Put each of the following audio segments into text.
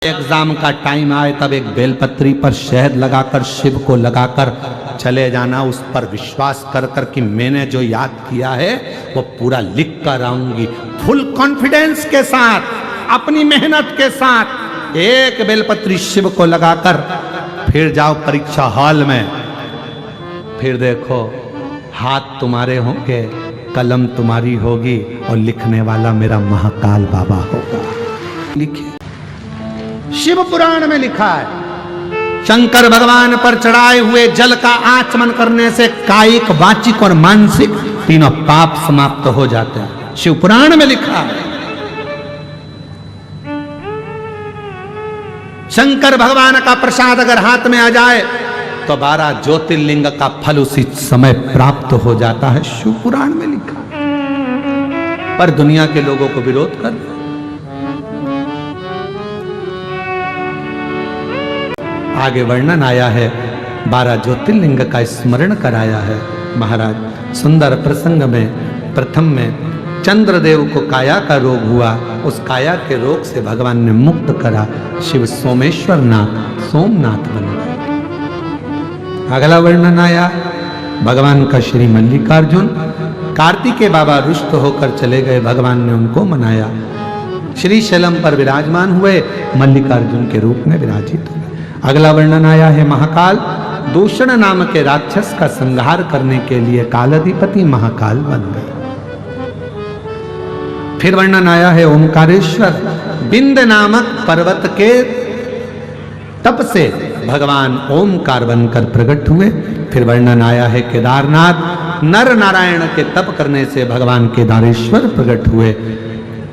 Exam का time आए तब एक बेलपत्री पर शहद लगाकर शिव को लगाकर चले जाना, उस पर विश्वास कर कर कि मैंने जो याद किया है वो पूरा लिख कर आऊंगी। फुल कॉन्फिडेंस के साथ, अपनी मेहनत के साथ एक बेलपत्री शिव को लगाकर फिर जाओ परीक्षा हॉल में। फिर देखो हाथ तुम्हारे होंगे, कलम तुम्हारी होगी और लिखने वाला मेरा महाकाल बाबा होगा। लिखे शिव पुराण में लिखा है, शंकर भगवान पर चढ़ाए हुए जल का आचमन करने से कायिक, वाचिक और मानसिक तीनों पाप समाप्त हो जाते हैं। शिव पुराण में लिखा है। शंकर भगवान का प्रसाद अगर हाथ में आ जाए तो 12 ज्योतिर्लिंग का फल उसी समय प्राप्त हो जाता है। शिव पुराण में लिखा, पर दुनिया के लोगों को विरोध कर, आगे वर्णन आया है, 12 ज्योतिर्लिंग का स्मरण कराया है। महाराज सुंदर प्रसंग में प्रथम में चंद्रदेव को काया का रोग हुआ, उस काया के रोग से भगवान ने मुक्त करा। शिव सोमेश्वर नाथ, सोमनाथ बन गए। अगला वर्णन आया भगवान का श्री मल्लिकार्जुन, कार्तिकेय बाबा रुष्ट होकर चले गए, भगवान ने उनको मनाया। श्री शैलम पर विराजमान हुए, मल्लिकार्जुन के रूप में विराजित हुए। अगला वर्णन आया है महाकाल, दूषण नाम के राक्षस का संहार करने के लिए कालाधिपति महाकाल बन गए। फिर वर्णन आया है ओंकारेश्वर, बिंद नामक पर्वत के तप से भगवान ओमकार बनकर प्रकट हुए। फिर वर्णन आया है केदारनाथ, नर नारायण के तप करने से भगवान केदारेश्वर प्रकट हुए।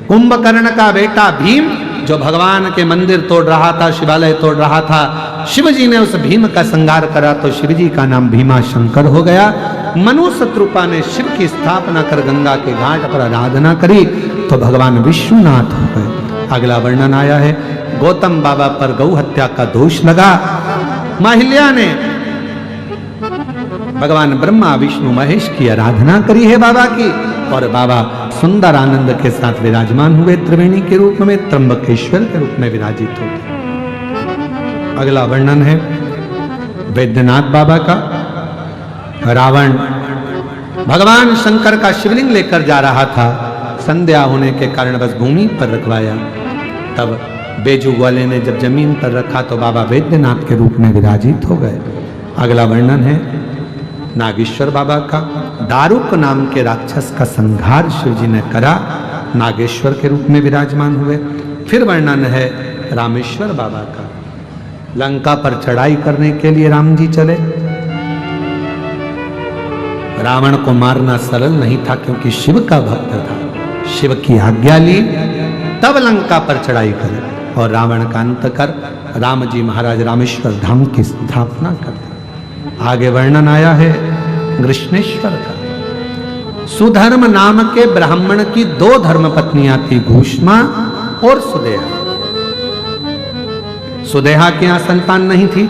कुंभकर्ण का बेटा भीम जो भगवान के मंदिर तोड़ रहा था, शिवालय तोड़ रहा था, शिव जी ने उस भीम का संहार करा तो शिव जी का नाम भीमा शंकर हो गया। मनु शत्रुपा ने शिव की स्थापना कर गंगा के घाट पर आराधना करी तो भगवान विष्णुनाथ हो गए। अगला वर्णन आया है गौतम बाबा पर गौ हत्या का दोष लगा, माहिल्या ने भगवान ब्रह्मा विष्णु महेश की आराधना करी है बाबा की, और बाबा सुंदर आनंद के साथ विराजमान हुए, त्रिवेणी के रूप में, त्र्यंबकेश्वर के रूप में विराजित हो गए। अगला वर्णन है वैद्यनाथ बाबा का। रावण भगवान शंकर का शिवलिंग लेकर जा रहा था, संध्या होने के कारण बस भूमि पर रखवाया। तब बेजू वाले ने जब जमीन पर रखा तो बाबा वैद्यनाथ के रूप में विराजित हो गए। अगला वर्णन है नागेश्वर बाबा का, दारुक नाम के राक्षस का संहार शिव जी ने करा, नागेश्वर के रूप में विराजमान हुए। फिर वर्णन है रामेश्वर बाबा का, लंका पर चढ़ाई करने के लिए राम जी चले। रावण को मारना सरल नहीं था क्योंकि शिव का भक्त था, शिव की आज्ञा ली तब लंका पर चढ़ाई करे और रावण का अंत कर राम जी महाराज रामेश्वर धाम की स्थापना कर। आगे वर्णन आया है कृष्णेश्वर का। सुधर्म नाम के ब्राह्मण की 2 धर्म पत्नियां थी, घूष्मा और सुदेहा। सुदेहा के यहां संतान नहीं थी,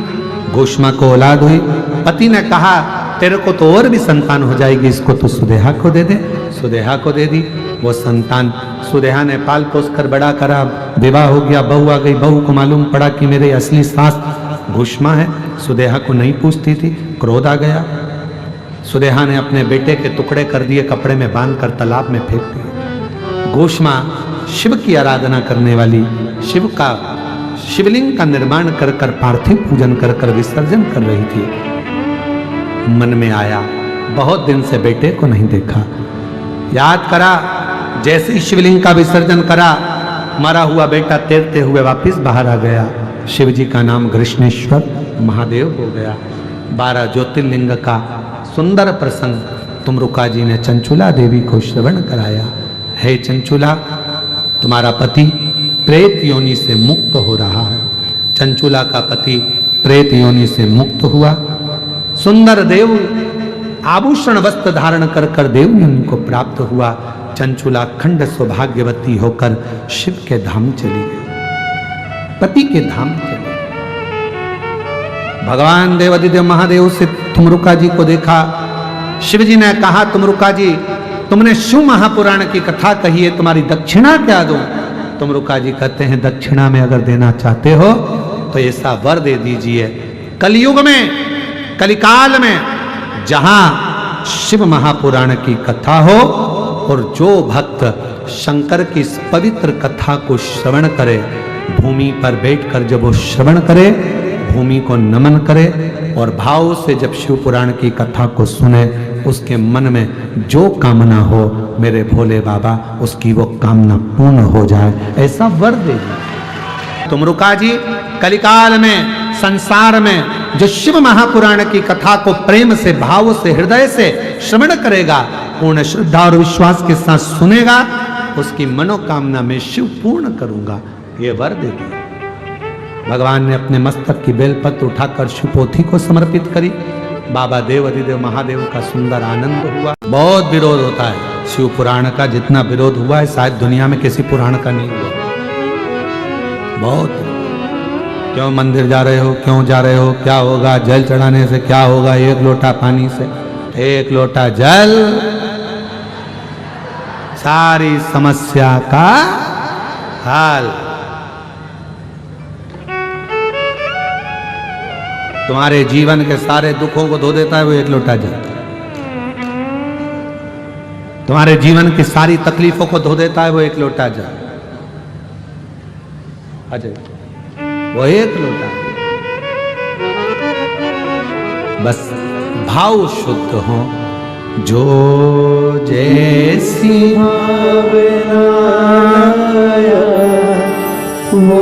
घूष्मा को औलाद हुई। पति ने कहा तेरे को तो और भी संतान हो जाएगी, इसको तो सुदेहा को दे दे। सुदेहा को दे दी। वो संतान सुदेहा ने पाल पोस कर बड़ा करा, विवाह हो गया, बहू आ गई। बहू को मालूम पड़ा कि मेरे असली सास घूष्मा है, सुदेहा को नहीं पूछती थी, क्रोध आ गया। सुदेहा ने अपने बेटे के टुकड़े कर दिए, कपड़े में बांधकर तालाब में फेंक दिए। घूष्मा शिव की आराधना करने वाली, शिव का शिवलिंग का निर्माण कर कर पार्थिव पूजन कर कर विसर्जन कर रही थी। मन में आया बहुत दिन से बेटे को नहीं देखा, याद करा। जैसे ही शिवलिंग का विसर्जन करा, मरा हुआ बेटा तैरते हुए वापस बाहर आ गया। शिव जी का नाम कृष्णेश्वर महादेव हो गया। 12 ज्योतिर्लिंग का सुंदर प्रसंग तुमरुका जी ने चंचुला देवी को श्रवण कराया। हे चंचुला, तुम्हारा पति प्रेत योनि से मुक्त हो रहा है। चंचुला का पति प्रेत योनि से मुक्त हुआ। सुंदर देव आभूषण वस्त्र धारण कर कर देव योनि को प्राप्त हुआ। चंचुला खंड सौभाग्यवती होकर शिव के धाम चली गई, पति के धाम चले। भगवान देवादिदेव महादेव से तुमरुका जी को देखा। शिव जी ने कहा तुमरुका जी, तुमने शिव महापुराण की कथा कही है, तुम्हारी दक्षिणा क्या दूं? तुमरुका जी कहते हैं दक्षिणा में अगर देना चाहते हो तो ऐसा वर दे दीजिए, कलयुग में, कलिकाल में, जहां शिव महापुराण की कथा हो और जो भक्त शंकर की इस पवित्र कथा को श्रवण करे, भूमि पर बैठकर जब वो श्रवण करे, भूमि को नमन करे और भाव से जब शिव पुराण की कथा को सुने, उसके मन में जो कामना हो मेरे भोले बाबा उसकी वो कामना पूर्ण हो जाए, ऐसा वर दीजिए। तुमरुका जी कलिकाल में, संसार में जो शिव महापुराण की कथा को प्रेम से, भाव से, हृदय से श्रवण करेगा, पूर्ण श्रद्धा और विश्वास के साथ सुनेगा, उसकी मनोकामना में शिव पूर्ण करूंगा, ये वर दे दिया। भगवान ने अपने मस्तक की बेलपत्र उठाकर शिवपोथी को समर्पित करी। बाबा देव अधिदेव महादेव का सुंदर आनंद हुआ। बहुत विरोध होता है शिव पुराण का, जितना विरोध हुआ है शायद दुनिया में किसी पुराण का नहीं हुआ। बहुत, क्यों मंदिर जा रहे हो, क्यों जा रहे हो, क्या होगा, जल चढ़ाने से क्या होगा, एक लोटा पानी से, एक लोटा जल सारी समस्या का हल। तुम्हारे जीवन के सारे दुखों को धो देता है वो एक लोटा जल। तुम्हारे जीवन की सारी तकलीफों को धो देता है वो एक लोटा जल। अजय, वो एक लोटा, बस भाव शुद्ध हो, जो जैसी भावना वो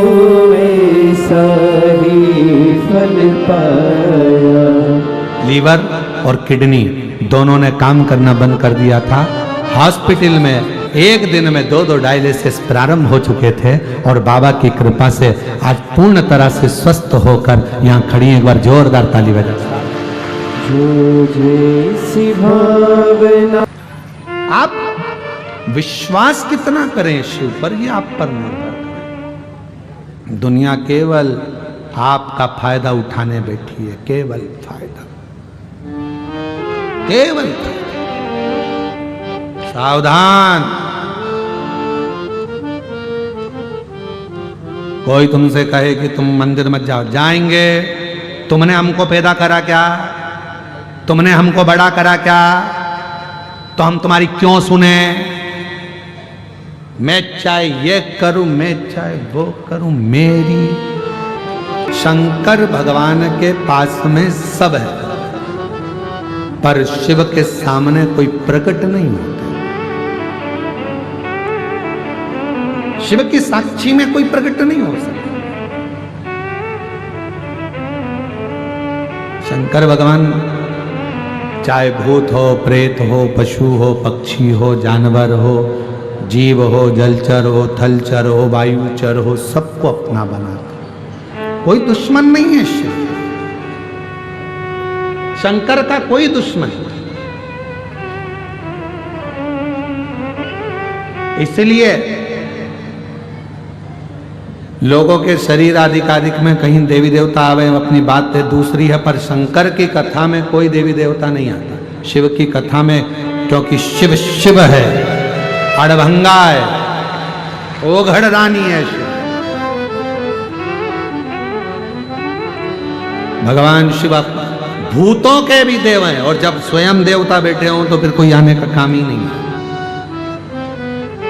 वैसा ही फल पाया। लीवर और किडनी दोनों ने काम करना बंद कर दिया था। हॉस्पिटल में एक दिन में 2 डायलिसिस प्रारंभ हो चुके थे और बाबा की कृपा से आज पूर्ण तरह से स्वस्थ होकर यहाँ खड़ी। एक बार जोरदार ताली बजा। आप विश्वास कितना करें शिव पर, ये आप पर निर्भर करें। दुनिया केवल आपका फायदा उठाने बैठी है, केवल फायदा, केवल फायदा। सावधान, कोई तुमसे कहे कि तुम मंदिर मत जाओ, जाएंगे। तुमने हमको पैदा करा क्या, तुमने हमको बड़ा करा क्या, तो हम तुम्हारी क्यों सुने। मैं चाहे ये करूं, मैं चाहे वो करूं, मेरी शंकर भगवान के पास में सब है, पर शिव के सामने कोई प्रकट नहीं होता। शिव की साक्षी में कोई प्रकट नहीं हो सकता। शंकर भगवान चाहे भूत हो, प्रेत हो, पशु हो, पक्षी हो, जानवर हो, जीव हो, जलचर हो, थलचर हो, वायुचर हो, सबको अपना बनाता। कोई दुश्मन नहीं है शिव, शंकर का कोई दुश्मन नहीं। इसलिए लोगों के शरीर आदिकादिक में कहीं देवी देवता आवे, अपनी बात है दूसरी है, पर शंकर की कथा में कोई देवी देवता नहीं आता। शिव की कथा में, क्योंकि शिव शिव है, अड़भंगा है, ओघड़ रानी है शिव। भगवान शिव भूतों के भी देव हैं, और जब स्वयं देवता बैठे हों तो फिर कोई आने का काम ही नहीं है।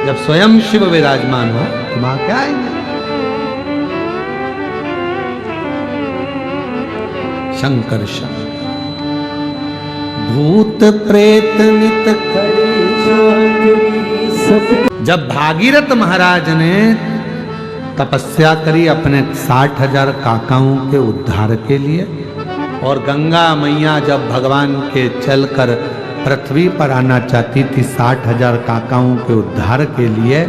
जब स्वयं शिव विराजमान हो तो वहां क्या आएंगे। शंकर शंकर भूत प्रेत नित जब भागीरथ महाराज ने तपस्या करी अपने 60,000 काकाओं के उद्धार के लिए, और गंगा मैया जब भगवान के चलकर पृथ्वी पर आना चाहती थी 60,000 काकाओं के उद्धार के लिए,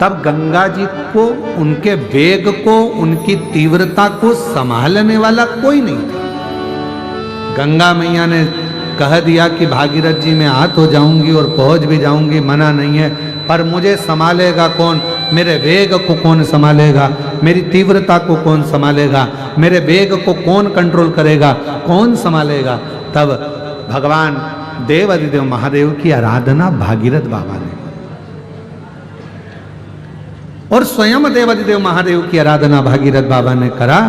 तब गंगा जी को, उनके वेग को, उनकी तीव्रता को संभालने वाला कोई नहीं था। गंगा मैया ने कह दिया कि भागीरथ जी मैं हाथ हो जाऊंगी और पहुंच भी जाऊंगी, मना नहीं है, पर मुझे संभालेगा कौन, मेरे वेग को कौन संभालेगा, मेरी तीव्रता को कौन संभालेगा, मेरे वेग को कौन कंट्रोल करेगा, कौन संभालेगा। तब भगवान देव अधिदेव महादेव की आराधना भागीरथ बाबा ने। और स्वयं देवादिदेव महादेव की आराधना भागीरथ बाबा ने करा,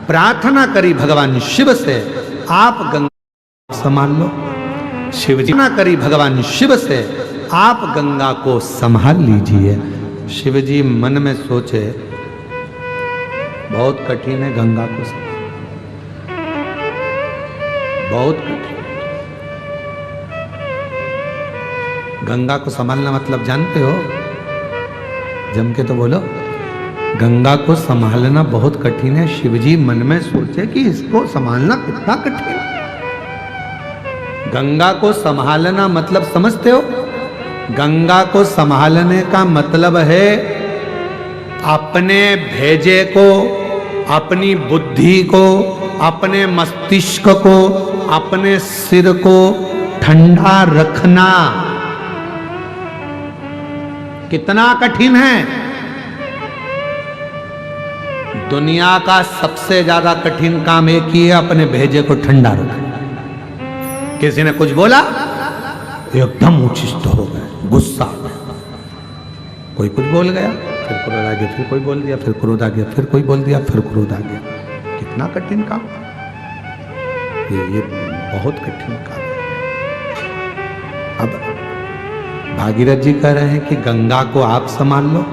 प्रार्थना करी भगवान शिव से, आप गंगा संभाल लो। शिव जी ना करी भगवान शिव से, आप गंगा को संभाल लीजिए। शिव जी मन में सोचे बहुत कठिन है गंगा को बहुत कठिन। गंगा को संभालना मतलब जानते हो? जम के तो बोलो। गंगा को संभालना बहुत कठिन है। शिवजी मन में सोचे कि इसको संभालना कितना कठिन है। गंगा को संभालना मतलब समझते हो? गंगा को संभालने का मतलब है अपने भेजे को, अपनी बुद्धि को, अपने मस्तिष्क को, अपने सिर को ठंडा रखना। कितना कठिन है। दुनिया का सबसे ज्यादा कठिन काम एक ही है, अपने भेजे को ठंडा रखना। किसी ने कुछ बोला एकदम उच्छिष्ट हो गए, गुस्सा आ गया। कोई कुछ बोल गया, फिर क्रोध आ गया, फिर कोई बोल दिया, फिर क्रोध आ गया, फिर कोई बोल दिया, फिर क्रोध आ गया। कितना कठिन काम, ये बहुत कठिन काम। अब भागीरथ जी कह रहे हैं कि गंगा को आप संभाल लो।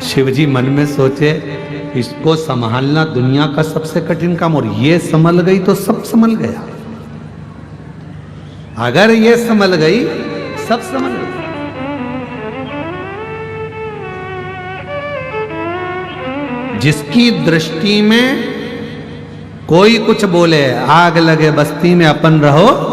शिव जी मन में सोचे इसको संभालना दुनिया का सबसे कठिन काम, और ये संभल गई तो सब संभल गया। अगर ये संभल गई सब संभल गई। जिसकी दृष्टि में कोई कुछ बोले, आग लगे बस्ती में अपन रहो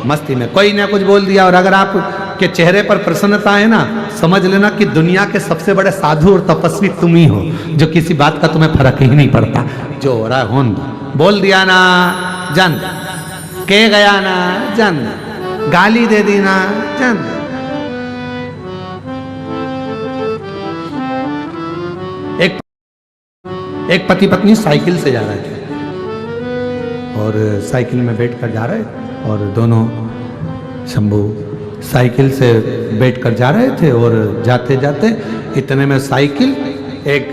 मस्ती में। कोई ने कुछ बोल दिया और अगर आप के चेहरे पर प्रसन्नता है ना, समझ लेना कि दुनिया के सबसे बड़े साधु और तपस्वी तुम ही हो, जो किसी बात का तुम्हें फर्क ही नहीं पड़ता। जो हो रहा है होन दो। बोल दिया ना जान, के गया ना जान, गाली दे दी ना जान। एक पति पत्नी साइकिल से जा रहे थे और साइकिल में बैठकर जा रहे, और दोनों शंभू साइकिल से बैठकर जा रहे थे, और जाते जाते इतने में साइकिल एक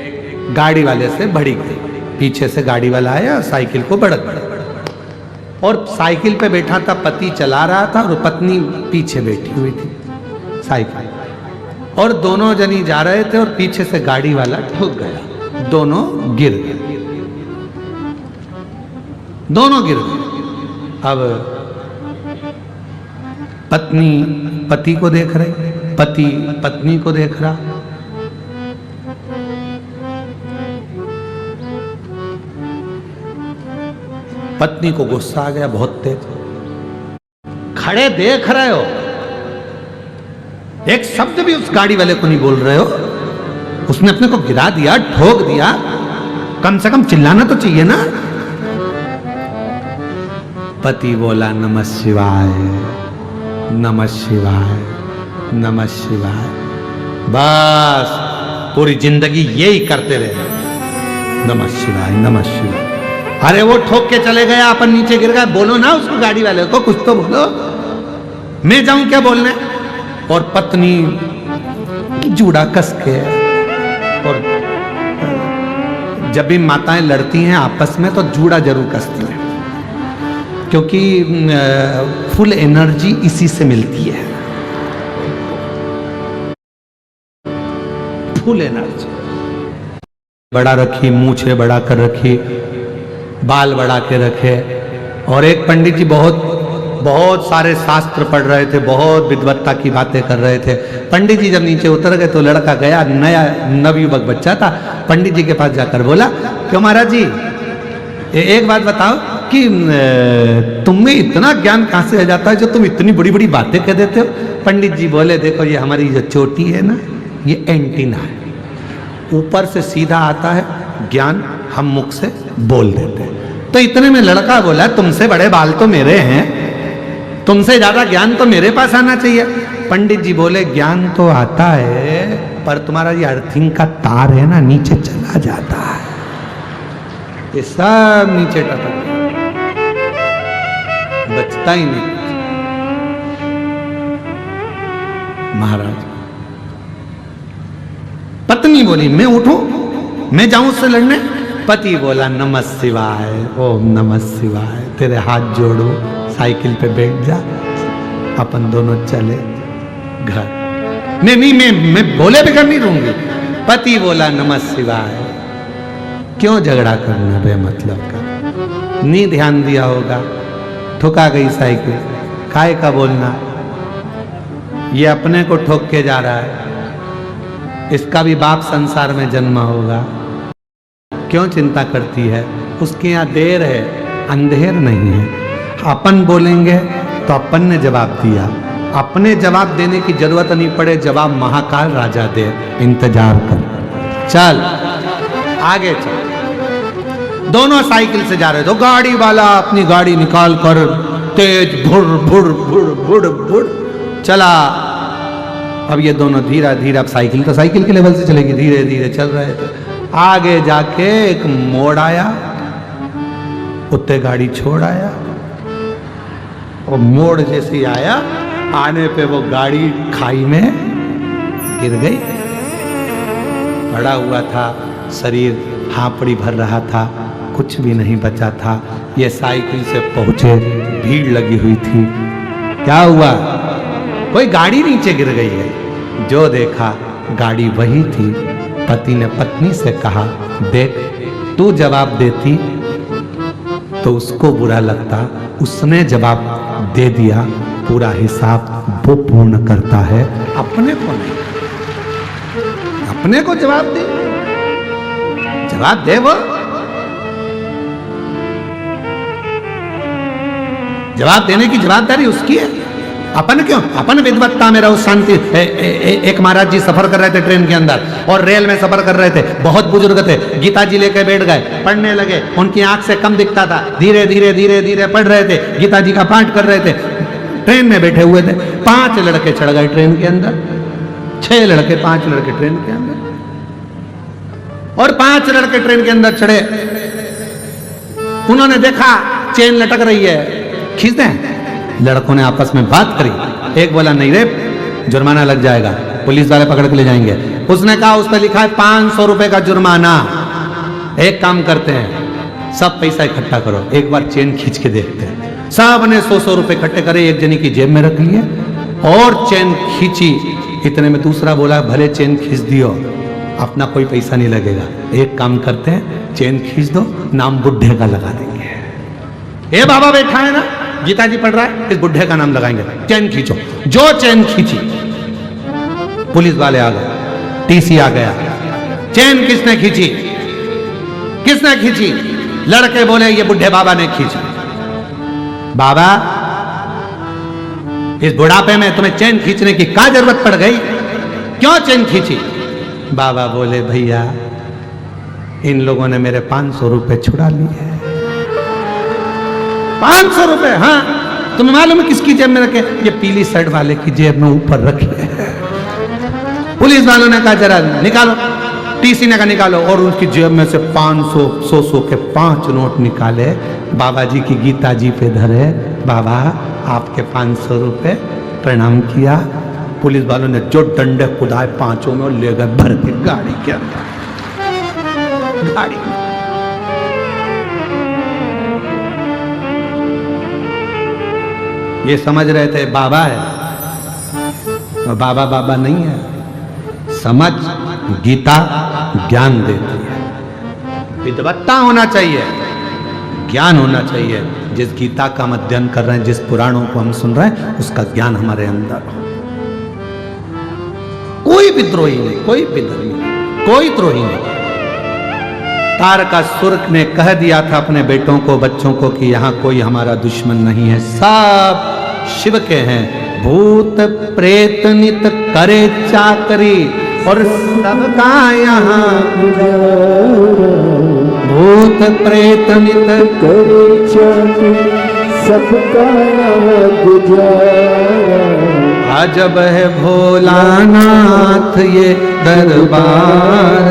गाड़ी वाले से भड़ी गई। पीछे से गाड़ी वाला आया, साइकिल को बढ़त और साइकिल पे बैठा था पति, चला रहा था, और पत्नी पीछे बैठी हुई थी साइकिल। और दोनों जनी जा रहे थे और पीछे से गाड़ी वाला ठुक गया, दोनों गिर गए, दोनों गिर गए। अब पत्नी पति को देख रही, पति पत्नी को देख रहा। पत्नी को गुस्सा आ गया बहुत तेज। खड़े देख रहे हो, एक शब्द भी उस गाड़ी वाले को नहीं बोल रहे हो। उसने अपने को गिरा दिया, ठोक दिया, कम से कम चिल्लाना तो चाहिए ना। पति बोला नमः शिवाय, नमः शिवाय, नमः शिवाय। बस पूरी जिंदगी यही करते रहे, नमः शिवाय, नमः शिवाय। अरे वो ठोक के चले गया, अपन नीचे गिर गया। बोलो ना उसको, गाड़ी वाले को कुछ तो बोलो। मैं जाऊं क्या बोलने? और पत्नी जूड़ा कस के, और जब भी माताएं लड़ती हैं आपस में तो जूड़ा जरूर कसती हैं, क्योंकि फुल एनर्जी इसी से मिलती है। Full energy. बड़ा रखी, मूछें बड़ा कर रखी, बाल बढ़ा के रखे। और एक पंडित जी बहुत सारे शास्त्र पढ़ रहे थे, बहुत विद्वत्ता की बातें कर रहे थे। पंडित जी जब नीचे उतर गए तो लड़का गया, नया नवयुवक बच्चा था, पंडित जी के पास जाकर बोला, क्यों महाराज जी एक बात बताओ कि तुम में इतना ज्ञान कहां से आ जाता है जो तुम इतनी बड़ी बड़ी बातें कह देते हो? पंडित जी बोले, देखो ये हमारी जो चोटी है ना, ये एंटीना है, ऊपर से सीधा आता है ज्ञान, हम मुख से बोल देते हैं। तो इतने में लड़का बोला, तुमसे बड़े बाल तो मेरे हैं, तुमसे ज्यादा ज्ञान तो मेरे पास आना चाहिए। पंडित जी बोले, ज्ञान तो आता है पर तुम्हारा ये अर्थिंग का तार है ना, नीचे चला जाता है, ये सब नीचे टपक बचता ही नहीं। महाराज पत्नी बोली मैं उठूं, मैं जाऊं उससे लड़ने? पति बोला नमः शिवाय, ओम नमः शिवाय, तेरे हाथ जोड़ो, साइकिल पे बैठ जा, अपन दोनों चले घर। मैं बोले बगैर नहीं रहूंगी। पति बोला नमः शिवाय। क्यों झगड़ा करना बेमतलब का? नहीं ध्यान दिया होगा, ठुका गई साइकिल, काय का बोलना? ये अपने को ठोक के जा रहा है, इसका भी बाप संसार में जन्मा होगा, क्यों चिंता करती है? उसके यहाँ देर है, अंधेर नहीं है। अपन बोलेंगे तो अपन ने जवाब दिया, अपने जवाब देने की जरूरत नहीं पड़े, जवाब महाकाल राजा दे, इंतजार कर। चल आगे चल। दोनों साइकिल से जा रहे तो गाड़ी वाला अपनी गाड़ी निकाल कर तेज भुर भुर भुर भुर भुर चला। अब ये दोनों धीरे धीरे, अब साइकिल तो साइकिल के लेवल से चलेगी, धीरे धीरे चल रहे थे। आगे जाके एक मोड़ आया, उत्ते गाड़ी छोड़ आया, और मोड़ जैसे ही आया, आने पे वो गाड़ी खाई में गिर गई। पड़ा हुआ था, शरीर हांपड़ी भर रहा था, कुछ भी नहीं बचा था। ये साइकिल से पहुंचे, भीड़ लगी हुई थी। क्या हुआ? कोई गाड़ी नीचे गिर गई है। जो देखा गाड़ी वही थी। पति ने पत्नी से कहा, देख तू जवाब देती तो उसको बुरा लगता, उसने जवाब दे दिया, पूरा हिसाब वो पूर्ण करता है, अपने को नहीं। अपने को जवाब दे, जवाब दे वो। जवाब देने की जवाबदारी उसकी है, अपन क्यों? अपन विद्वत्ता में रहो, शांति। एक महाराज जी सफर कर रहे थे ट्रेन के अंदर, और रेल में सफर कर रहे थे, बहुत बुजुर्ग थे, गीता जी लेके बैठ गए, पढ़ने लगे। उनकी आंख से कम दिखता था, धीरे धीरे धीरे धीरे पढ़ रहे थे, गीता जी का पाठ कर रहे थे। ट्रेन में बैठे हुए थे, 5 लड़के चढ़ गए ट्रेन के अंदर, 6 लड़के 5 लड़के ट्रेन के अंदर, और 5 लड़के ट्रेन के अंदर चढ़े। उन्होंने देखा चेन लटक रही है, खींच दें। लड़कों ने आपस में बात करी। एक बोला नहीं रे, जुर्माना लग जाएगा, पुलिस वाले पकड़ के ले जाएंगे। उसने कहा उस पर लिखा है 500 रुपए का जुर्माना। एक काम करते हैं, सब पैसा इकट्ठा करो, एक बार चेन खींच के देखते हैं। सब ने 100 रुपए इकट्ठे करे, एक जनी की जेब में रख लिए और चेन खींची। इतने में दूसरा बोला भले चेन खींच दियो, अपना कोई पैसा नहीं लगेगा, एक काम करते हैं चेन खींच दो, नाम बुढ़े का लगा देंगे। ए बाबा बैठा है ना, गीता जी पढ़ रहा है, इस बुढ़े का नाम लगाएंगे, चेन खींचो। जो चेन खींची, पुलिस वाले आ गए, टीसी आ गया। चेन किसने खींची? किसने खींची? लड़के बोले ये बुढ़े बाबा ने खींची। बाबा इस बुढ़ापे में तुम्हें चेन खींचने की क्या जरूरत पड़ गई? क्यों चेन खींची? बाबा बोले भैया इन लोगों ने मेरे 500 रुपए छुड़ा लिए। 500 रुपए? हाँ, तुम्हें मालूम है किसकी जेब में रखे? ये पीली शर्ट वाले की जेब में ऊपर रखे। पुलिस वालों ने कहा जरा निकालो, टीसी ने कहा निकालो, और उनकी जेब में से 500 100 के 5 नोट निकाले, बाबा जी की गीता जी पे धरे। बाबा आपके 500 रुपए, प्रणाम किया। पुलिस वालों ने जो डंडे खुदाए 5 में, और ले गए भर के गाड़ी के अंदर। गाड़ी ये समझ रहे थे बाबा है, और बाबा बाबा नहीं है। समझ, गीता ज्ञान देती है, विद्वत्ता होना चाहिए, ज्ञान होना चाहिए। जिस गीता का हम अध्ययन कर रहे हैं, जिस पुराणों को हम सुन रहे हैं, उसका ज्ञान हमारे अंदर हो। कोई विद्रोही नहीं, कोई विद्रोही नहीं, कोई द्रोही नहीं। तारकासुर ने कह दिया था अपने बेटों को, बच्चों को कि यहाँ कोई हमारा दुश्मन नहीं है, सब शिव के हैं। भूत प्रेत नित करे चाकरी, और सबका यहाँ भूत प्रेत नित करे चाकरी, सबका यहाँ गुजारा। अजब है भोलानाथ ये दरबार।